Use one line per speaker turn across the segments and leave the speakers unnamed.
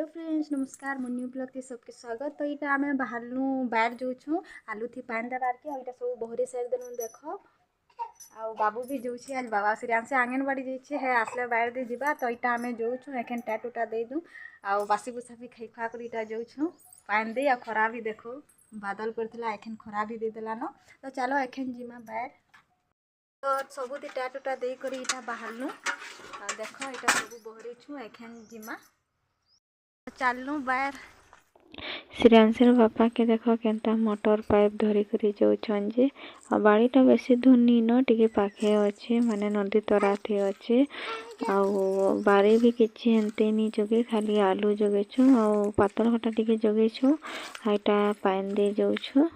Hello friends नमस्कार मो new blog के सबके स्वागत। तो यहाँ आम बाहर बाहर जाऊँ आलू थी पानी देवार के यहाँ सब बहरी साइड देनु देख आ बाबू भी जाऊँचे आज बाबा श्रीयांश आंगनबाड़ी जाइए है आसले बाहर दे जावा। तो यहाँ आम जाऊँ एखन टा टूटा देदूँ आ बासी बुसा भी खाई खुआ कर यहाँ जाऊँ पानी दे आ खरा भी देखो बादल करता एखन खरा भी देदेला न। तो चलो एखन जीमा बाहर तो सबुदी टा टूटा देकर यहाँ बाहर देख यहाँ सब बहरी छू एखन जीमा चलू बाहर।
श्रेयांशर बापा के देख केनता मोटर पाइप धरी करी जाउछन जे आ बाड़ीटा बेसी दूर नी न टिके पाखे अच्छे माने नदी तरा थे अच्छे आ बारी भी किछि एंते नी जगे खाली आलू जगे छु आ पातल घटा टिके जगे छु हाइटा पानी दे जाउछु।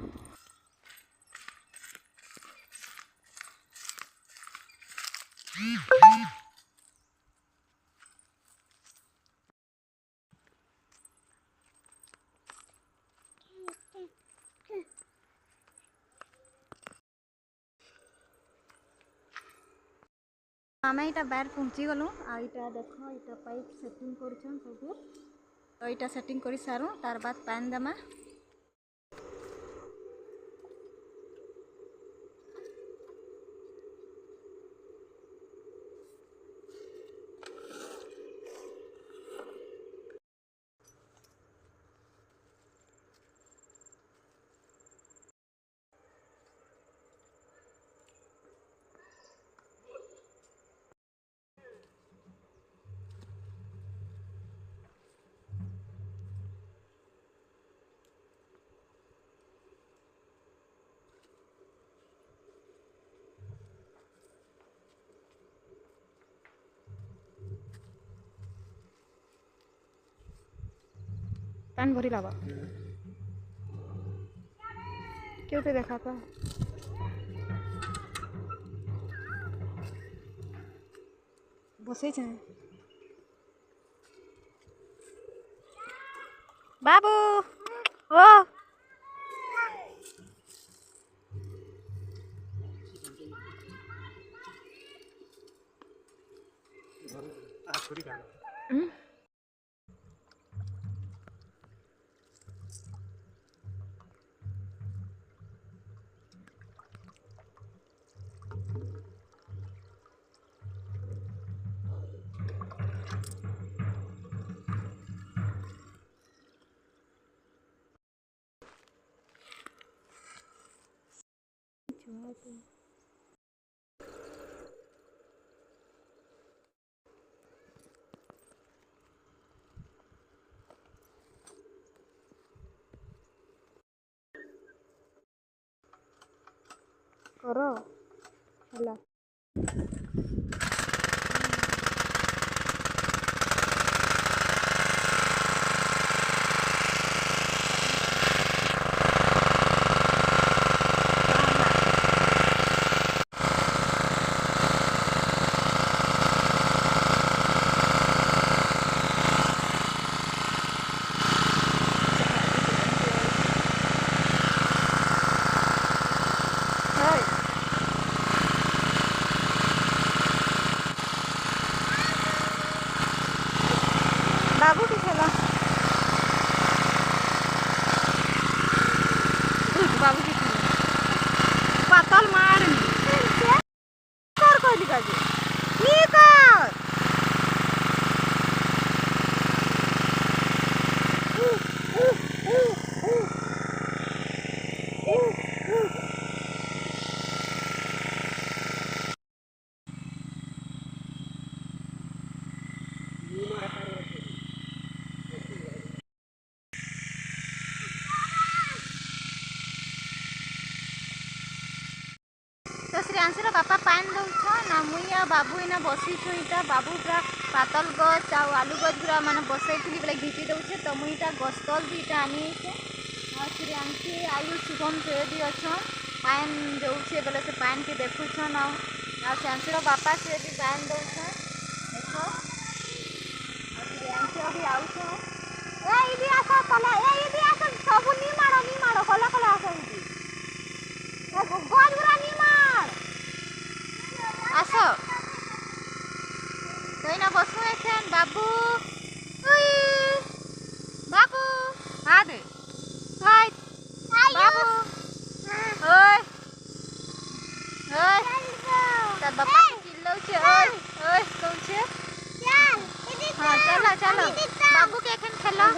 आम यहाँ बाहर पहुँची गलु आ यहाँ देख यहाँ पाइप सेटिंग कर सब तो यहाँ सेटिंग कर सारूँ तार बाद पानी देमा। पानी भरी लावा क्यों तो देखा था बसे बाबू ओ करो ହେଲା बाबू की खेला बाबू की खेला पातल मार कर कहली काजी की कर तो श्रेयांशर बापा पानी दौन ना मुई बाबू इना बसीछु इटा बाबू पूरा पातल गच आलू गच पूरा माने बसई बोले घीटी दौचे। तो मुई इटा गस्तल भी इटा आनी श्रेयांशी आयु शुभम से भी अच्छन पान दौचे बोले से पान के देखुछन आ श्रेयांशर बापा से भी पान दौछन देख श्रेयांशी अभी आउछन ए भी आस तले ए भी आस सब नी मारो कला कला आस गज गुरा नी मार आस तो इना बसु एखन बाबू बापा के चिल्लाउछे ओय ओय कहछे हां चलो चलो बाबू के एखन खेलो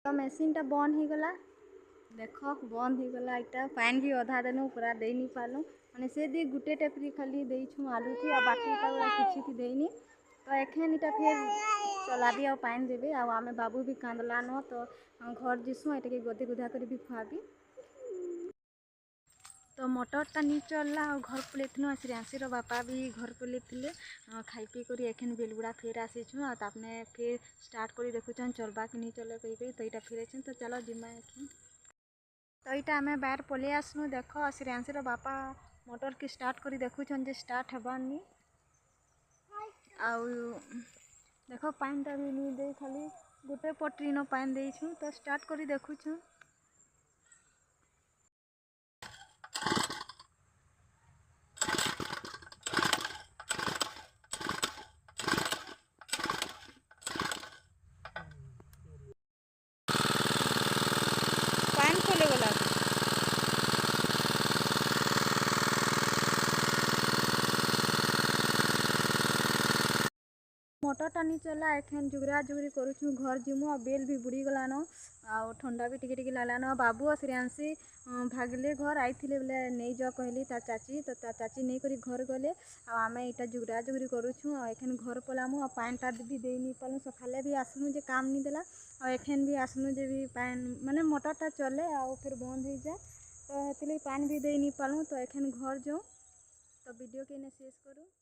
तो मेसीन टा बंद हो गला देख बंद हो गला इटा पानी भी अधा देनु पूरा दे नहीं पालू माने से दी गुटे टेपरी खाली देइछु आलू थी आ बाकी टा किछि थी देनी तो एखन इटा फिर चलाबी आ पानी देबे आ आमे बाबू भी कांदला न तो घर जिसु एटा के गदे गुधा कर भी खुआबी तो मोटरटा नहीं चलला और घर पलैथनु आ श्रेयांशी बापा भी घर पलैथिले खाई पी कर एखन बेलगुड़ा फेर आसीछु आ तापने फिर स्टार्ट कर देखुछन चलबा कि नहीं चले कही तो यहाँ फेर तो चलो जिमा एखन तो यहाँ आम बाहर पलि आसनु देख श्रेयांशी बापा मोटर की स्टार्ट कर देखुछन जे स्टार्ट हेबानी आउ देख पानीटा भी नहीं दे खाली गोटे पटरी न पानी देइछु तो स्टार्ट कर देखुछु मोटरटा नहीं चला एखन जुगरा जुगरी करूँ घर जिमु आ बेल भी बुड़ी गलान आ ठंडा भी टिके टिके लागलान बाबू और श्रेयांशी भागले घर आई बोले नहीं जा कहली तार चाची तो तार चाची नहीं करी घर गले आम यहाँ जुगरा जुगरी करूँ आ एखन घर पलामु आ पानी टा भी दे नहीं पालू सकाले भी आसनु जे काम नहीं देला और एखन भी आसनु जे भी पानी माने मोटरटा चले आ फिर बंद हो जाए तो हेतु पानी भी दे नहीं पालू तो एखन घर जाऊँ तो वीडियो के शेष करूँ।